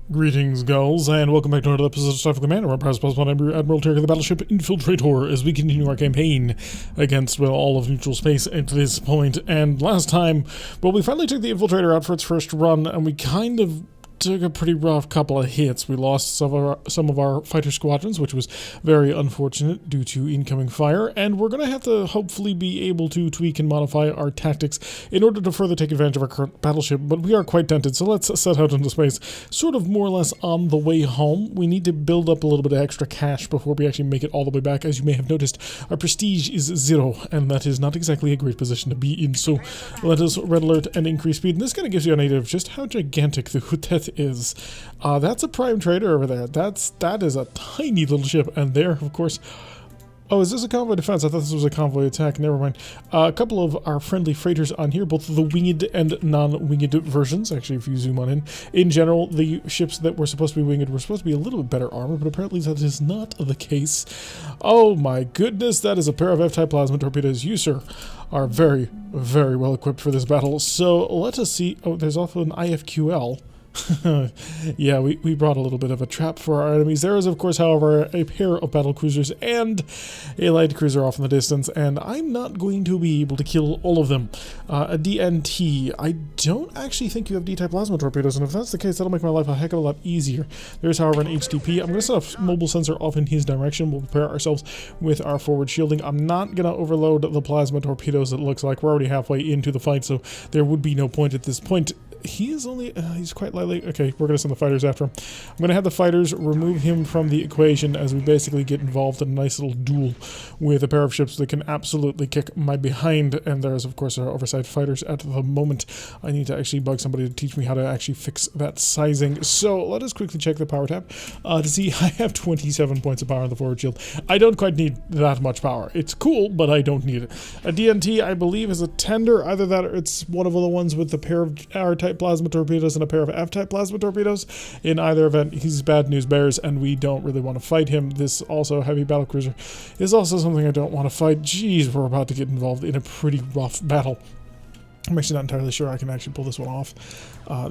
Greetings, Gulls, and welcome back to another episode of Starfleet Command. I'm Pirates Mod. I'm Admiral Terry, the battleship Infiltrator, as we continue our campaign against, well, all of neutral space at this point. And last time, well, we finally took the Infiltrator out for its first run, and we kind of took a pretty rough couple of hits. We lost some of our fighter squadrons, which was very unfortunate due to incoming fire, and we're going to have to hopefully be able to tweak and modify our tactics in order to further take advantage of our current battleship, but we are quite tempted, so let's set out into space, sort of more or less on the way home. We need to build up a little bit of extra cash before we actually make it all the way back. As you may have noticed, our prestige is 0, and that is not exactly a great position to be in, so let us red alert and increase speed, and this kind of gives you an idea of just how gigantic the Hutet is. That's a prime trader over there. That is a tiny little ship, and there, of course. Oh, is this a convoy defense? I thought this was a convoy attack. Never mind. A couple of our friendly freighters on here, both the winged and non-winged versions. Actually, if you zoom on in general, the ships that were supposed to be winged were supposed to be a little bit better armored, but apparently that is not the case. Oh my goodness, that is a pair of F-type plasma torpedoes. You, sir, are very, very well equipped for this battle. So let us see. Oh, there's also an IFQL. Yeah, we brought a little bit of a trap for our enemies. There is, of course, however, a pair of battle cruisers and a light cruiser off in the distance, and I'm not going to be able to kill all of them. A DNT. I don't actually think you have D-type plasma torpedoes, and if that's the case, that'll make my life a heck of a lot easier. There's, however, an HTP. I'm going to set a mobile sensor off in his direction. We'll prepare ourselves with our forward shielding. I'm not going to overload the plasma torpedoes, it looks like. We're already halfway into the fight, so there would be no point at this point. He is only, he's quite lightly, okay, we're going to send the fighters after him. I'm going to have the fighters remove him from the equation as we basically get involved in a nice little duel with a pair of ships that can absolutely kick my behind, and there's, of course, our oversight fighters at the moment. I need to actually bug somebody to teach me how to actually fix that sizing. So let us quickly check the power tab to see I have 27 points of power on the forward shield. I don't quite need that much power. It's cool, but I don't need it. A DNT, I believe, is a tender. Either that or it's one of the ones with the pair of R-type plasma torpedoes and a pair of F-type plasma torpedoes. In either event, he's bad news bears, and we don't really want to fight him. This also heavy battle cruiser is also something I don't want to fight. Jeez, we're about to get involved in a pretty rough battle. I'm actually not entirely sure I can actually pull this one off.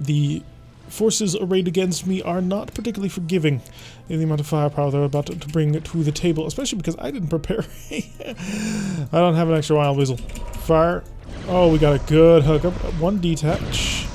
The forces arrayed against me are not particularly forgiving in the amount of firepower they're about to bring to the table, especially because I didn't prepare. I don't have an extra wild whistle. Fire. Oh, we got a good hookup. One detach.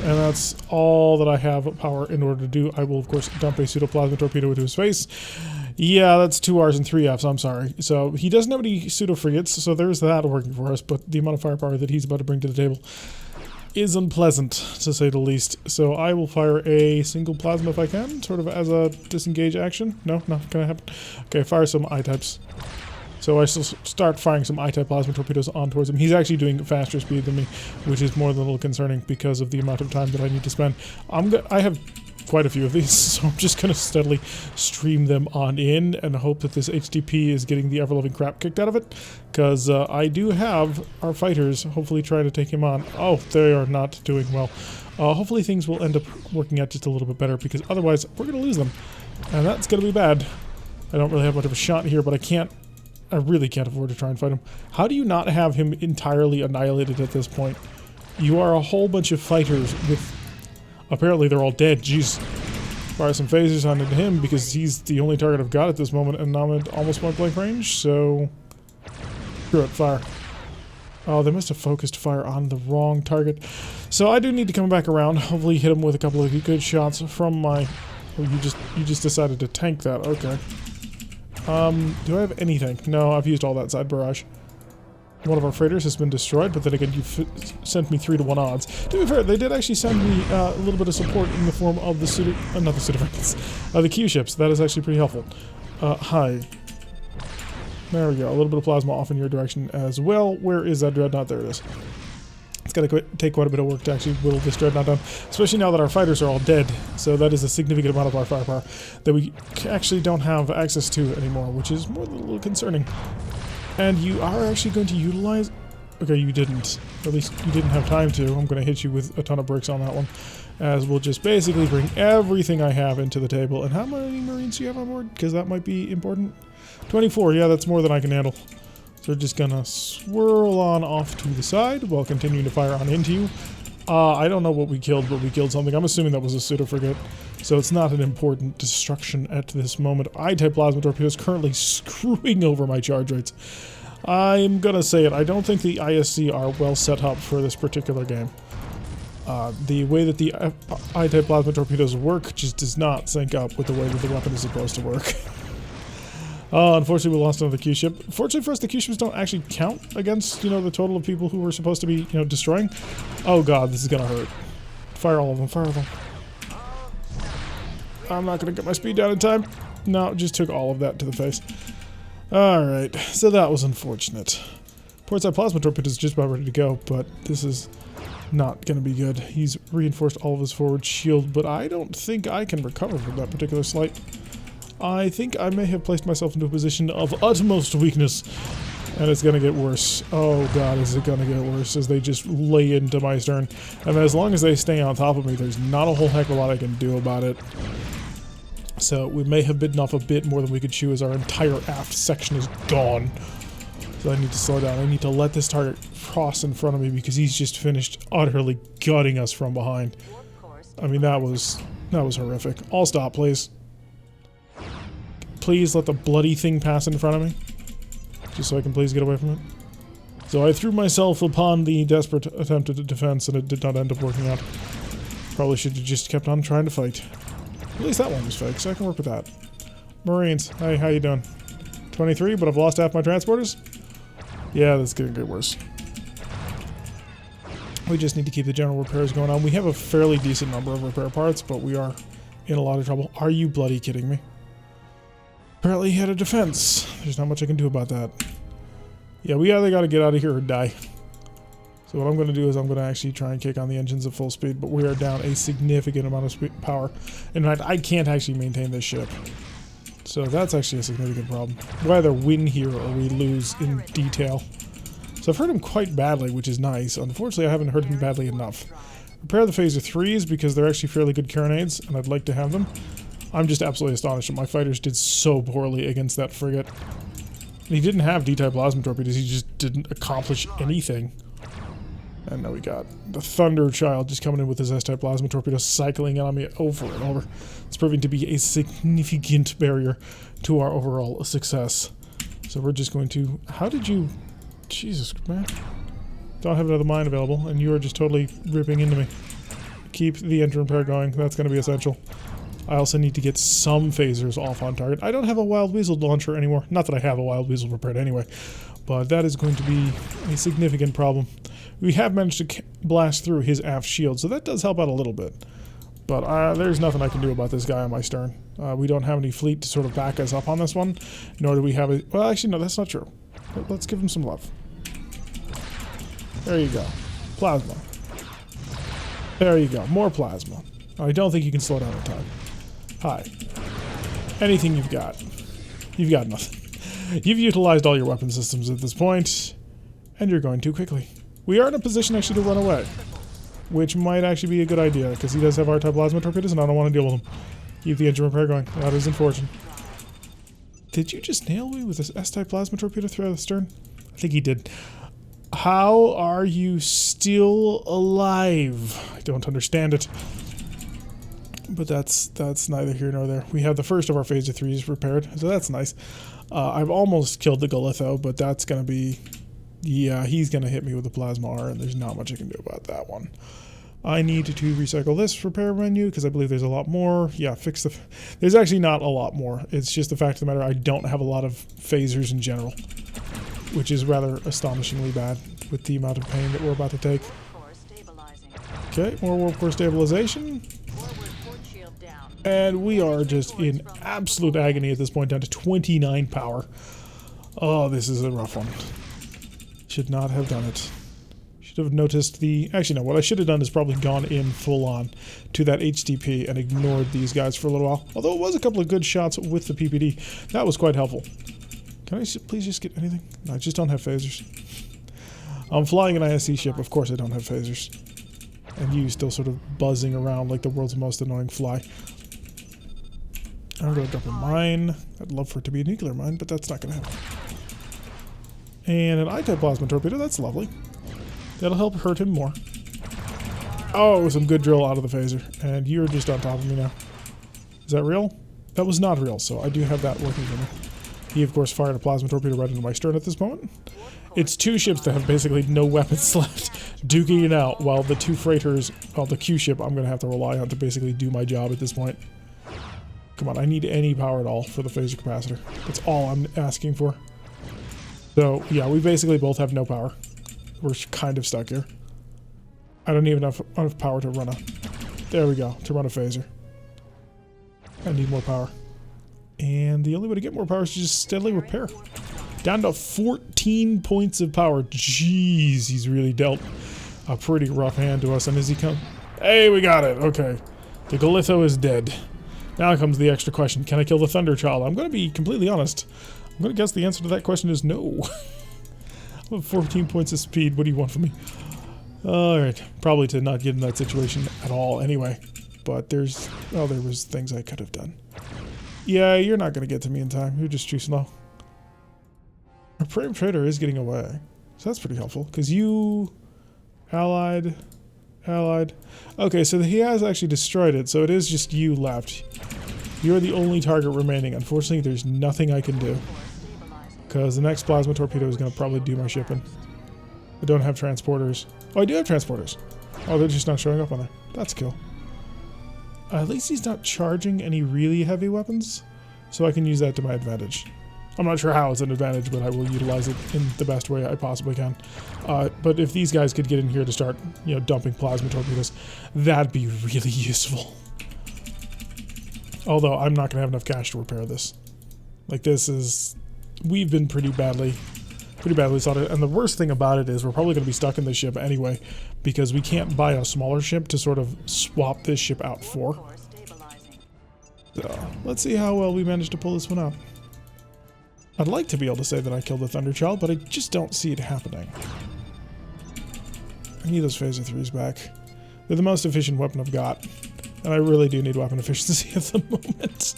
And that's all that I have power in order to do. I will, of course, dump a pseudo-plasma torpedo into his face. Yeah, that's 2 R's and 3 F's, I'm sorry. So he doesn't have any pseudo-frigates, so there's that working for us, but the amount of firepower that he's about to bring to the table is unpleasant, to say the least. So I will fire a single plasma if I can, sort of as a disengage action. No, not gonna happen. Okay, fire some I-types. So I still start firing some I-type plasma torpedoes on towards him. He's actually doing faster speed than me, which is more than a little concerning because of the amount of time that I need to spend. I have quite a few of these, so I'm just going to steadily stream them on in and hope that this HTP is getting the ever-loving crap kicked out of it, because I do have our fighters hopefully trying to take him on. Oh, they are not doing well. Hopefully things will end up working out just a little bit better, because otherwise we're going to lose them, and that's going to be bad. I don't really have much of a shot here, but I really can't afford to try and fight him. How do you not have him entirely annihilated at this point? You are a whole bunch of fighters with... Apparently they're all dead. Jeez. Fire some phasers onto him because he's the only target I've got at this moment, and I'm at almost point blank range, so... Screw it, fire. Oh, they must have focused fire on the wrong target. So I do need to come back around. Hopefully hit him with a couple of good shots from my... Oh, you just decided to tank that. Okay. Do I have anything? No, I've used all that side barrage. One of our freighters has been destroyed, but then again, you sent me 3-to-1 odds. To be fair, they did actually send me a little bit of support in the form of the not the pseudo-frigates, the Q ships. That is actually pretty helpful. Hi. There we go. A little bit of plasma off in your direction as well. Where is that dreadnought? There it is. It's going to take quite a bit of work to actually whittle this dreadnought down, especially now that our fighters are all dead. So that is a significant amount of our firepower that we actually don't have access to anymore, which is more than a little concerning. And you are actually going to utilize... Okay, you didn't. At least you didn't have time to. I'm going to hit you with a ton of bricks on that one, as we'll just basically bring everything I have into the table. And how many Marines do you have on board? Because that might be important. 24, yeah, that's more than I can handle. So we're just gonna swirl on off to the side while continuing to fire on into you. I don't know what we killed, but we killed something. I'm assuming that was a pseudo frigate. So it's not an important destruction at this moment. I-type plasma torpedoes currently screwing over my charge rates. I'm gonna say it, I don't think the ISC are well set up for this particular game. The way that the I-type plasma torpedoes work just does not sync up with the way that the weapon is supposed to work. Unfortunately, we lost another Q ship. Fortunately for us, the Q ships don't actually count against, the total of people who we're supposed to be, destroying. Oh god, this is gonna hurt. Fire all of them, fire all of them. I'm not gonna get my speed down in time. No, just took all of that to the face. Alright, so that was unfortunate. Portside plasma torpedo is just about ready to go, but this is not gonna be good. He's reinforced all of his forward shield, but I don't think I can recover from that particular slight. I think I may have placed myself into a position of utmost weakness, and it's gonna get worse. Oh god, is it gonna get worse as they just lay into my stern. And as long as they stay on top of me, there's not a whole heck of a lot I can do about it. So we may have bitten off a bit more than we could chew as our entire aft section is gone. So I need to slow down. I need to let this target cross in front of me because he's just finished utterly gutting us from behind. I mean, that was horrific. All stop, please. Please let the bloody thing pass in front of me. Just so I can please get away from it. So I threw myself upon the desperate attempt at defense and it did not end up working out. Probably should have just kept on trying to fight. At least that one was fake, so I can work with that. Marines, hey, how you doing? 23, but I've lost half my transporters? Yeah, that's gonna get worse. We just need to keep the general repairs going on. We have a fairly decent number of repair parts, but we are in a lot of trouble. Are you bloody kidding me? Apparently he had a defense. There's not much I can do about that. Yeah, we either gotta get out of here or die. So what I'm going to do is I'm going to actually try and kick on the engines at full speed, but we are down a significant amount of power. In fact, I can't actually maintain this ship. So that's actually a significant problem. We either win here or we lose in detail. So I've hurt him quite badly, which is nice. Unfortunately, I haven't hurt him badly enough. Repair the phaser 3s because they're actually fairly good carronades, and I'd like to have them. I'm just absolutely astonished that my fighters did so poorly against that frigate. He didn't have D-type plasma torpedoes, he just didn't accomplish anything. And now we got the Thunder Child just coming in with his S-type plasma torpedo, cycling on me over and over. It's proving to be a significant barrier to our overall success. So we're just going to... How did you... Jesus, man. Don't have another mine available, and you are just totally ripping into me. Keep the engine repair going. That's going to be essential. I also need to get some phasers off on target. I don't have a Wild Weasel launcher anymore. Not that I have a Wild Weasel prepared anyway. But that is going to be a significant problem. We have managed to blast through his aft shield, so that does help out a little bit. But there's nothing I can do about this guy on my stern. We don't have any fleet to sort of back us up on this one, nor do we have a... Well, actually, no, that's not true. Let's give him some love. There you go. Plasma. There you go. More plasma. I don't think you can slow down in time. Hi. Anything you've got. You've got nothing. You've utilized all your weapon systems at this point, and you're going too quickly. We are in a position actually to run away, which might actually be a good idea, because he does have R-type plasma torpedoes, and I don't want to deal with him. Keep the engine repair going. That is unfortunate. Did you just nail me with this S-type plasma torpedo through the stern? I think he did. How are you still alive? I don't understand it. But that's neither here nor there. We have the first of our phaser 3s repaired, so that's nice. I've almost killed the Galitho, but that's going to be... Yeah, he's going to hit me with the Plasma R, and there's not much I can do about that one. I need to recycle this repair menu, because I believe there's a lot more. Yeah, fix the... There's actually not a lot more. It's just the fact of the matter, I don't have a lot of phasers in general, which is rather astonishingly bad with the amount of pain that we're about to take. Okay, more warp core stabilization. And we are just in absolute agony at this point, down to 29 power. Oh, this is a rough one. Should not have done it. Should have noticed the... Actually, no, what I should have done is probably gone in full on to that HTP and ignored these guys for a little while. Although it was a couple of good shots with the PPD. That was quite helpful. Can I please just get anything? No, I just don't have phasers. I'm flying an ISC ship. Of course I don't have phasers. And you still sort of buzzing around like the world's most annoying fly. I'm going to drop a mine. I'd love for it to be a nuclear mine, but that's not going to happen. And an I-type plasma torpedo. That's lovely. That'll help hurt him more. Oh, some good drill out of the phaser. And you're just on top of me now. Is that real? That was not real, so I do have that working for me. He, of course, fired a plasma torpedo right into my stern at this moment. It's two ships that have basically no weapons left, duking it out, while the two freighters, well, the Q ship, I'm going to have to rely on to basically do my job at this point. Come on, I need any power at all for the phaser capacitor. That's all I'm asking for. So, yeah, we basically both have no power. We're kind of stuck here. I don't even have enough power to run a... There we go, to run a phaser. I need more power. And the only way to get more power is to just steadily repair. Down to 14 points of power. Jeez, he's really dealt a pretty rough hand to us. And as he comes... Hey, we got it. Okay. The Galitho is dead. Now comes the extra question. Can I kill the Thunder Child? I'm going to be completely honest. I'm going to guess the answer to that question is no. I have 14 points of speed. What do you want from me? Alright. Probably to not get in that situation at all anyway. But there's... Oh, there was things I could have done. Yeah, you're not going to get to me in time. You're just too slow. Our Prime Trader is getting away. So that's pretty helpful. Because you... Allied... Okay, so he has actually destroyed it. So it is just you left. You're the only target remaining. Unfortunately, there's nothing I can do. Because the next plasma torpedo is going to probably do my shipping. I don't have transporters. Oh, I do have transporters. Oh, they're just not showing up on there. That's cool. At least he's not charging any really heavy weapons, so I can use that to my advantage. I'm not sure how it's an advantage, but I will utilize it in the best way I possibly can. But if these guys could get in here to start, you know, dumping plasma torpedoes, that'd be really useful. Although I'm not going to have enough cash to repair this. Like, this is... We've been pretty badly sorted. And the worst thing about it is we're probably going to be stuck in this ship anyway, because we can't buy a smaller ship to sort of swap this ship out for. So, let's see how well we manage to pull this one up. I'd like to be able to say that I killed the Thunder Child, but I just don't see it happening. I need those Phaser 3s back. They're the most efficient weapon I've got. And I really do need weapon efficiency at the moment.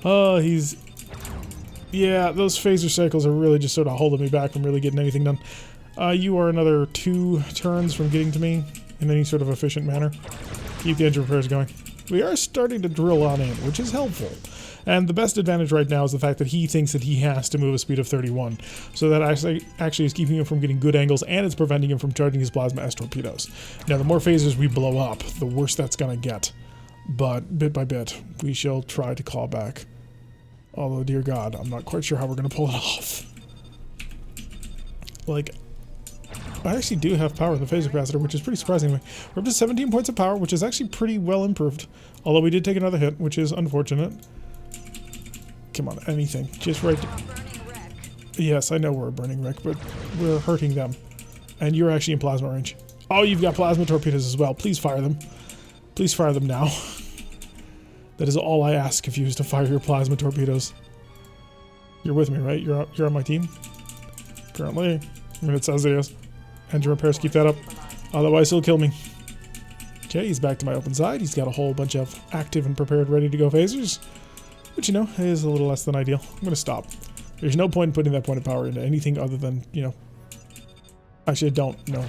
Oh, he's... Yeah, those phaser cycles are really just sort of holding me back from really getting anything done. You are another 2 turns from getting to me in any sort of efficient manner. Keep the engine repairs going. We are starting to drill on in, which is helpful. And the best advantage right now is the fact that he thinks that he has to move a speed of 31. So that actually is keeping him from getting good angles, and it's preventing him from charging his plasma S torpedoes. Now, the more phasers we blow up, the worse that's going to get. But bit by bit, we shall try to claw back. Although, dear God, I'm not quite sure how we're going to pull it off. Like, I actually do have power in the phaser capacitor, which is pretty surprising to me. We're up to 17 points of power, which is actually pretty well improved. Although we did take another hit, which is unfortunate. Come on, anything. Just right... Yes, I know we're a burning wreck, but we're hurting them. And you're actually in plasma range. Oh, you've got plasma torpedoes as well. Please fire them. Please fire them now. That is all I ask of you, is to fire your plasma torpedoes. You're with me, right? You're on my team? Apparently. I mean, it says it is. Engine repairs, keep that up. Otherwise, he'll kill me. Okay, he's back to my open side. He's got a whole bunch of active and prepared, ready to go phasers. Which, you know, is a little less than ideal. I'm going to stop. There's no point in putting that point of power into anything other than, you know... Actually, I don't know.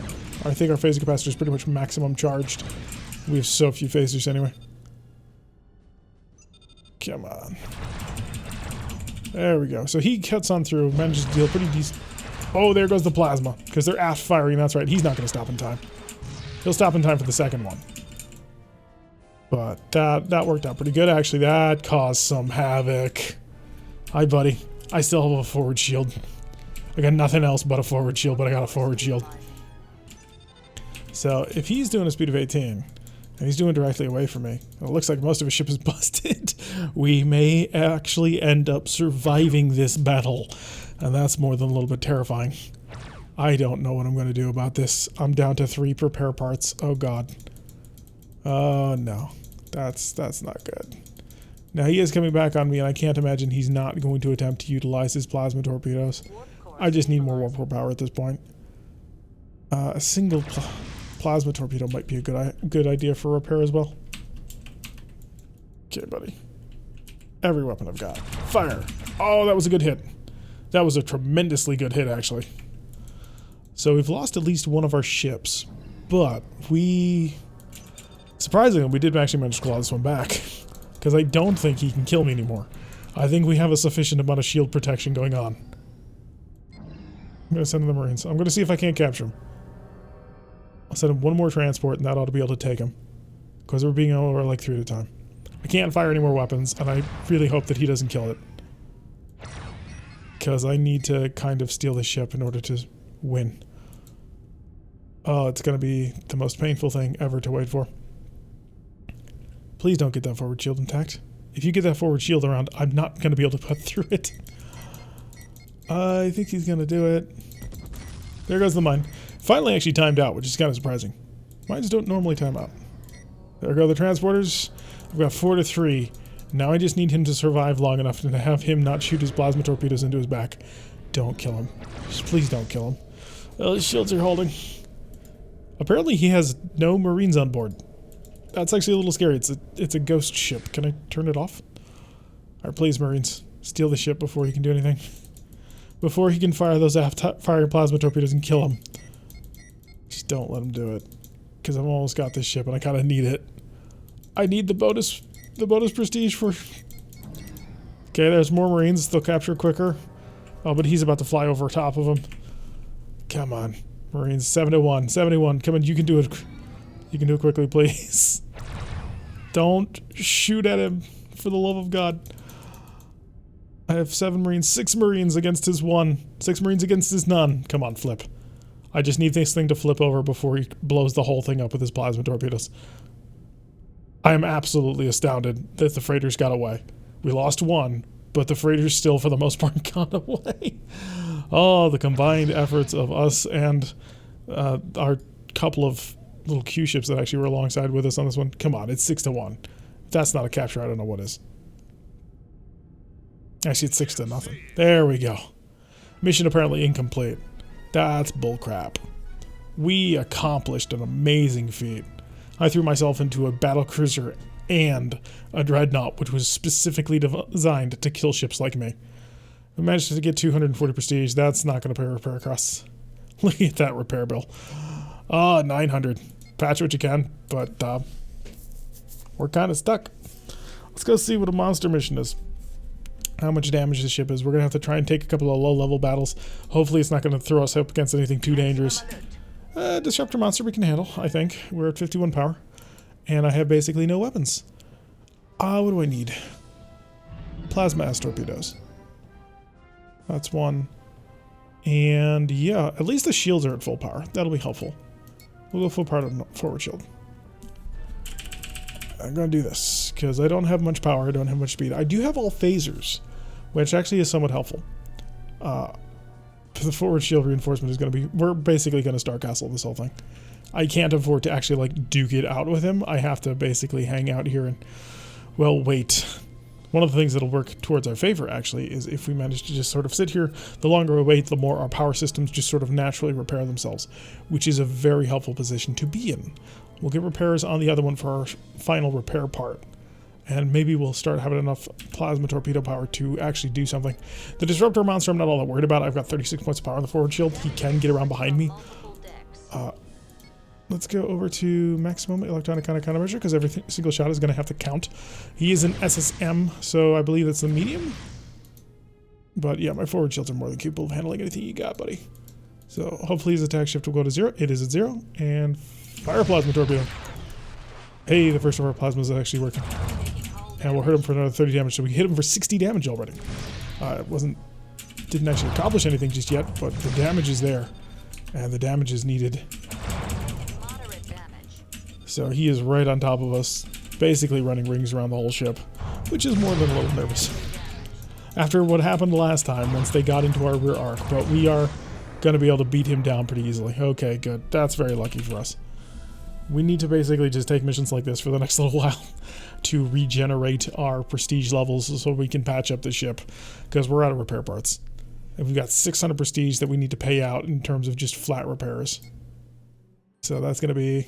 I think our phaser capacitor is pretty much maximum charged. We have so few phasers anyway. Come on. There we go. So he cuts on through, manages to deal pretty decent... Oh, there goes the plasma. Because they're aft firing, that's right. He's not going to stop in time. He'll stop in time for the second one. But that worked out pretty good, actually. That caused some havoc. Hi, buddy. I still have a forward shield. I got nothing else but a forward shield, but I got a forward shield. So, if he's doing a speed of 18, and he's doing directly away from me, it looks like most of his ship is busted, we may actually end up surviving this battle. And that's more than a little bit terrifying. I don't know what I'm going to do about this. I'm down to 3 repair parts. Oh, God. Oh, no. That's not good. Now, he is coming back on me, and I can't imagine he's not going to attempt to utilize his plasma torpedoes. I just need more warp core power at this point. A single plasma torpedo might be a good idea for repair as well. Okay, buddy. Every weapon I've got. Fire! Oh, that was a good hit. That was a tremendously good hit, actually. So we've lost at least one of our ships, but we... Surprisingly, we did actually manage to claw this one back. Because I don't think he can kill me anymore. I think we have a sufficient amount of shield protection going on. I'm going to send in the Marines. I'm going to see if I can't capture him. I'll send him one more transport, and that ought to be able to take him. Because we're being over like 3 at a time. I can't fire any more weapons, and I really hope that he doesn't kill it. Because I need to kind of steal the ship in order to win. Oh, it's going to be the most painful thing ever to wait for. Please don't get that forward shield intact. If you get that forward shield around, I'm not going to be able to put through it. I think he's going to do it. There goes the mine. Finally actually timed out, which is kind of surprising. Mines don't normally time out. There go the transporters. I've got 4 to 3. Now I just need him to survive long enough to have him not shoot his plasma torpedoes into his back. Don't kill him. Just please don't kill him. Oh, his shields are holding. Apparently he has no Marines on board. That's actually a little scary. It's a ghost ship. Can I turn it off? Alright, please, Marines. Steal the ship before he can do anything. Before he can fire those fire plasma torpedoes and kill him. Just don't let him do it. Because I've almost got this ship and I kind of need it. I need the bonus prestige for... Okay, there's more Marines. They'll capture quicker. Oh, but he's about to fly over top of them. Come on. Marines, 71. 71. Come on, you can do it. You can do it quickly, please. Don't shoot at him, for the love of God. I have 7 Marines. 6 Marines against his 1. 6 Marines against his none. Come on, flip. I just need this thing to flip over before he blows the whole thing up with his plasma torpedoes. I am absolutely astounded that the freighters got away. We lost 1, but the freighters still, for the most part, got away. Oh, the combined efforts of us and our couple of little Q ships that actually were alongside with us on this one. Come on, it's 6 to 1. If that's not a capture, I don't know what is. Actually, it's 6 to nothing. There we go. Mission apparently incomplete. That's bullcrap. We accomplished an amazing feat. I threw myself into a battlecruiser and a dreadnought, which was specifically designed to kill ships like me. We managed to get 240 prestige. That's not going to pay repair costs. Look at that repair bill. 900. Patch what you can, but we're kind of stuck. Let's go see what a monster mission is. How much damage the ship is. We're going to have to try and take a couple of low-level battles. Hopefully it's not going to throw us up against anything too dangerous. Disruptor monster we can handle, I think. We're at 51 power. And I have basically no weapons. What do I need? Plasma ass torpedoes. That's 1. And yeah, at least the shields are at full power. That'll be helpful. We'll go full power on forward shield. I'm going to do this because I don't have much power. I don't have much speed. I do have all phasers, which actually is somewhat helpful. The forward shield reinforcement is going to be... We're basically going to Star Castle this whole thing. I can't afford to actually like duke it out with him. I have to basically hang out here and, well, wait. One of the things that'll work towards our favor, actually, is if we manage to just sort of sit here, the longer we wait, the more our power systems just sort of naturally repair themselves, which is a very helpful position to be in. We'll get repairs on the other one for our final repair part, and maybe we'll start having enough plasma torpedo power to actually do something. The disruptor monster I'm not all that worried about. I've got 36 points of power on the forward shield. He can get around behind me. Let's go over to maximum electronic countermeasure because every single shot is going to have to count. He is an SSM, so I believe it's the medium. But yeah, my forward shields are more than capable of handling anything you got, buddy. So hopefully his attack shift will go to 0. It is at 0. And fire plasma torpedo. Hey, the first of our plasmas is actually working. And we'll hurt him for another 30 damage, so we hit him for 60 damage already. Didn't actually accomplish anything just yet, but the damage is there. And the damage is needed. So he is right on top of us, basically running rings around the whole ship, which is more than a little nervous. After what happened last time, once they got into our rear arc, but we are going to be able to beat him down pretty easily. Okay, good. That's very lucky for us. We need to basically just take missions like this for the next little while to regenerate our prestige levels so we can patch up the ship, because we're out of repair parts. And we've got 600 prestige that we need to pay out in terms of just flat repairs. So that's going to be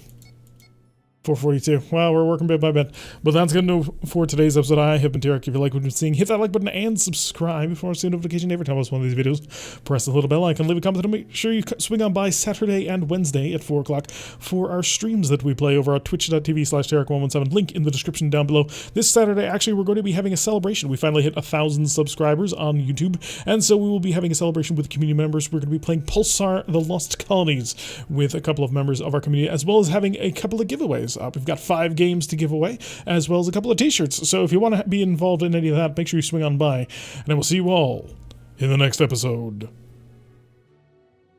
442. Well, we're working bit by bit. But that's going to do for today's episode. I have been Tarek. If you like what you're seeing, hit that like button and subscribe for a notification every time I post one of these videos. Press the little bell icon, leave a comment, and make sure you swing on by Saturday and Wednesday at 4 o'clock for our streams that we play over at twitch.tv/Tarek117. Link in the description down below. This Saturday, actually, we're going to be having a celebration. We finally hit 1,000 subscribers on YouTube, and so we will be having a celebration with community members. We're going to be playing Pulsar: The Lost Colonies with a couple of members of our community, as well as having a couple of giveaways. We've got 5 games to give away, as well as a couple of t-shirts. So if you want to be involved in any of that, make sure you swing on by. And I will see you all in the next episode.